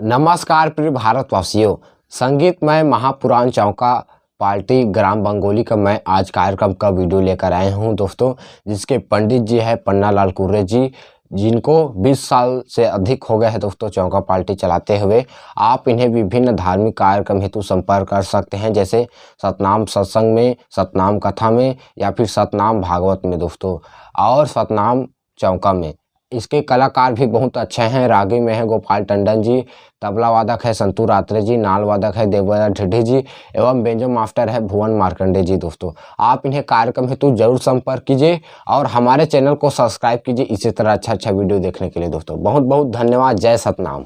नमस्कार प्रिय भारतवासियों। संगीतमय महापुराण चौका पार्टी ग्राम बंगोली का मैं आज कार्यक्रम का वीडियो लेकर आए हूं दोस्तों, जिसके पंडित जी है पन्ना लाल कुर्रे जी, जिनको 20 साल से अधिक हो गए हैं दोस्तों चौका पार्टी चलाते हुए। आप इन्हें विभिन्न धार्मिक कार्यक्रम हेतु संपर्क कर सकते हैं, जैसे सतनाम सत्संग में, सतनाम कथा में या फिर सतनाम भागवत में दोस्तों, और सतनाम चौका में। इसके कलाकार भी बहुत अच्छे हैं। रागी में है गोपाल टंडन जी, तबला वादक है संतू रात्रे जी, नाल वादक है देवदा ढिड्ढी जी एवं बेंजो मास्टर है भुवन मार्कंडे जी। दोस्तों आप इन्हें कार्यक्रम हेतु जरूर संपर्क कीजिए और हमारे चैनल को सब्सक्राइब कीजिए इसी तरह अच्छा वीडियो देखने के लिए। दोस्तों बहुत बहुत धन्यवाद। जय सतनाम।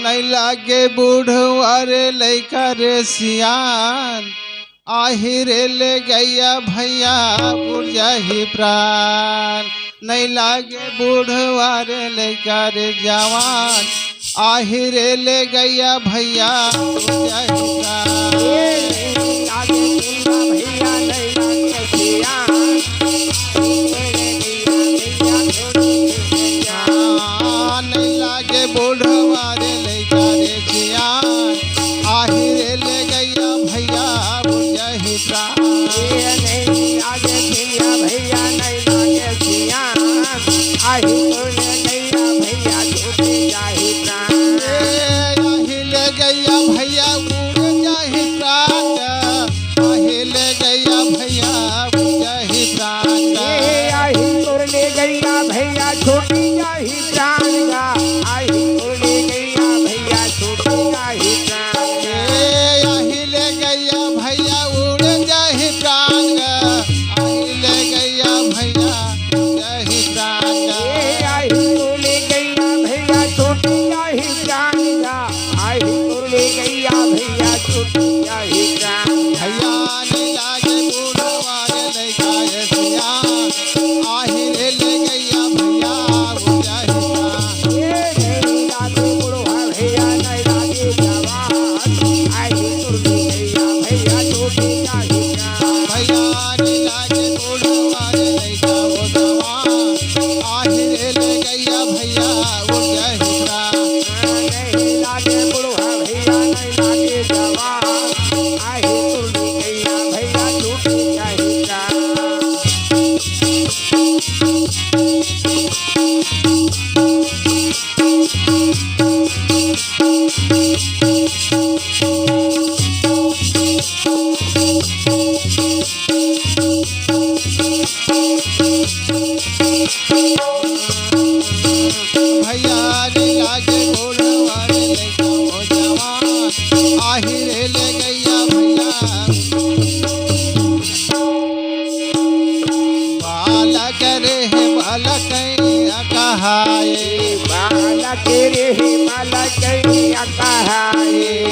नहीं लागे बूढ़वारे लैका रे सियान, आहिरे ले गैया भैया उड़ जाही प्राण। नहीं लागे बूढ़वारे लैका रे जवान, आहिरे ले गैया भैया उड़ जाही प्राण। नहीं लागे बूढ़वारे लैका रे सियान, आहिरे ले गैया भैया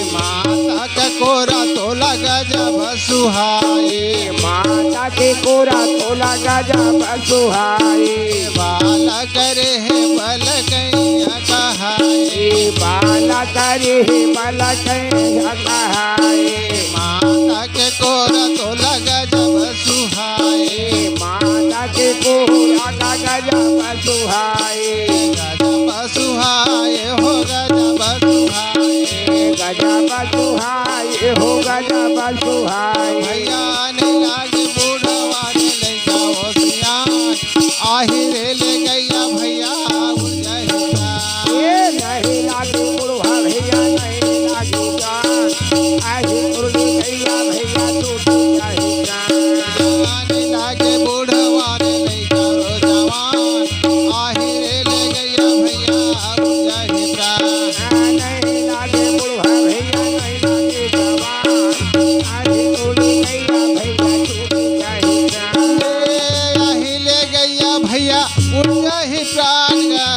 माता के कोरा तो लगा जब सुहाए, माता के कोरा तो लगा जब सुहाए। बाला करे है बल कैया कहाए, बाला करे है बल कैया कहाए। माता के कोरा तो लगा जब सुहाए, माता के कोरा लगा जब सुहाए। गजब सुहाए हो गजब सुहाए, गजब सुहाए हो गजब सुहाए। भैया नहीं लागे बूढ़वारे लैका हो सियान, आहिरे ले गैया भैया उड़ जाही प्राण। ये नहीं लागे बुढ़वा भैया नहीं लागे जान, आहिरे उड़ गैया भैया टूट जाही प्राण। नहीं लागे बूढ़वारे लैका हो जवान, आहिरे ले गैया भैया उड़ जाही प्राण। नहीं लागे बुढ़वा भैया नहीं लागे जवान, आहिरे उड़ गैया भैया टूट जाही प्राण। आहि ले गैया भैया उड़ जाही प्राण गा,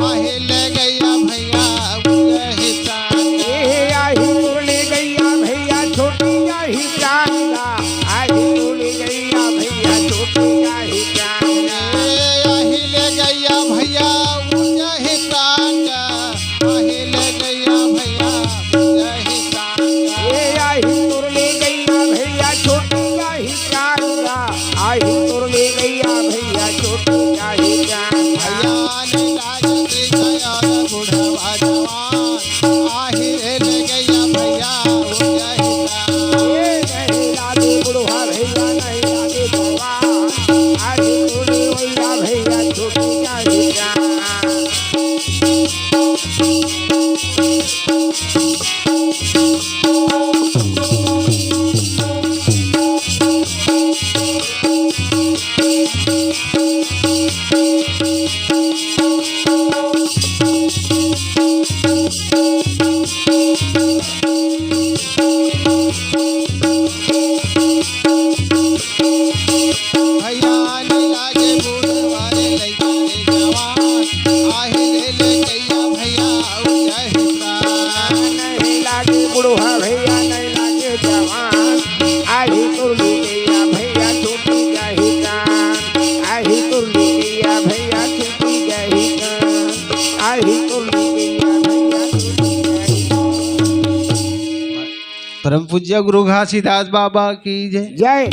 आहि ले गैया भैया उड़ जाही प्राण गा। ये आही उड़ गैया भैया छोटी जाही प्राण गा, आही उड़ गैया भैया छोटी जाही प्राण गा। आहि ले गैया भैया उड़ जाही प्राण गा, आहि ले गैया भैया उड़ जाही प्राण गा। ये आही उड़ गैया भैया छोटी जाही प्राण गा, आही उड़ गैया भैया छोटी जाही प्राण गा। भैया नहीं लागे गया बुढ़वा भैया नहीं लागे जवान आज उर्ली गैया भैया छूट जाए जान भैया नहीं लागे बुढ़वा रे लइका रे जवान आहे ले गैया भैया उजय हे प्राण नहीं लागे बुढ़वा भैया नहीं लागे जवान आज उर्ली गैया भैया छूट जाए जान आज उर्ली गैया भैया छूट जाए जान आज उर्ली गैया भैया छूट जाए परम पूज्य गुरु घासीदास बाबा की जय। जय